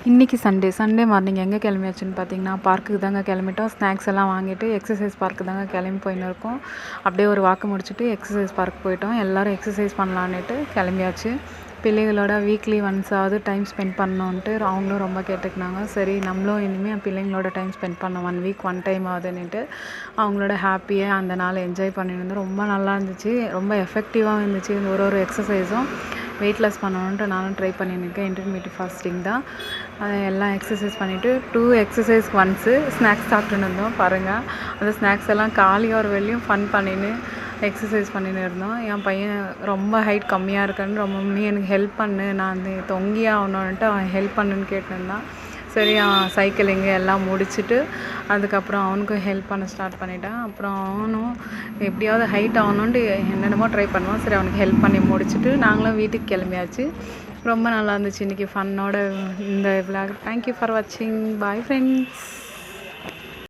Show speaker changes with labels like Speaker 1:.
Speaker 1: இன்றைக்கி Sunday morning எங்கே கிளம்பியாச்சுன்னு பார்த்தீங்கன்னா, பார்க்குக்கு தாங்க கிளம்பிட்டோம். ஸ்நாக்ஸ் எல்லாம் வாங்கிட்டு எக்ஸசைஸ் பார்க்கு தாங்க கிளம்பி போயின்னு இருக்கோம். அப்படியே ஒரு வாக்கு முடிச்சுட்டு எக்ஸசைஸ் பார்க் போயிட்டோம். எல்லோரும் எக்ஸசைஸ் பண்ணலான்னுட்டு கிளம்பியாச்சு. பிள்ளைகளோட வீக்லி ஒன்ஸாவது டைம் ஸ்பெண்ட் பண்ணோன்ட்டு அவங்களும் ரொம்ப கேட்டுக்கினாங்க. சரி நம்மளும் இனிமேல் பிள்ளைங்களோட டைம் ஸ்பெண்ட் பண்ணோம் 1 வீக் 1 டைம் ஆகுதுன்னுட்டு அவங்களோட ஹாப்பியாக அந்த நாள் என்ஜாய் பண்ணியிருந்தோம். ரொம்ப நல்லா இருந்துச்சு, ரொம்ப எஃபெக்டிவாகவும் இருந்துச்சு. இந்த ஒரு எக்ஸசைஸும் வெயிட் லாஸ் பண்ணணுன்ட்டு நானும் ட்ரை பண்ணியிருக்கேன். இன்டர்மீடியட் ஃபாஸ்டிங் தான். எல்லாம் எக்ஸசைஸ் பண்ணிவிட்டு 2 எக்ஸசைஸ்க்கு ஒன்ஸு ஸ்நாக்ஸ் சாப்பிட்டுன்னு இருந்தோம். பாருங்கள், அந்த ஸ்நாக்ஸ் எல்லாம் காலியாக ஒரு வெளியும் ஃபன் பண்ணின்னு எக்ஸசைஸ் பண்ணின்னு இருந்தோம். என் பையன் ரொம்ப ஹைட் கம்மியாக இருக்கான்னு ரொம்ப மம்மி எனக்கு ஹெல்ப் பண்ணு, நான் வந்து தொங்கி ஆகணுன்ட்டு அவன் ஹெல்ப் பண்ணுன்னு கேட்டுருந்தான். சரி சைக்கிளிங்கு எல்லாம் முடிச்சுட்டு அதுக்கப்புறம் அவனுக்கும் ஹெல்ப் பண்ண ஸ்டார்ட் பண்ணிட்டான். அப்புறம் அவனும் எப்படியாவது ஹைட் ஆகணுன்ட்டு என்னென்னமோ ட்ரை பண்ணுவான். சரி அவனுக்கு ஹெல்ப் பண்ணி முடிச்சுட்டு நாங்களும் வீட்டுக்கு கிளம்பியாச்சு. ரொம்ப நல்லா இருந்துச்சு இன்றைக்கி ஃபன்னோட இந்த விளாக். தேங்க்யூ ஃபார் வாட்சிங். Bye friends.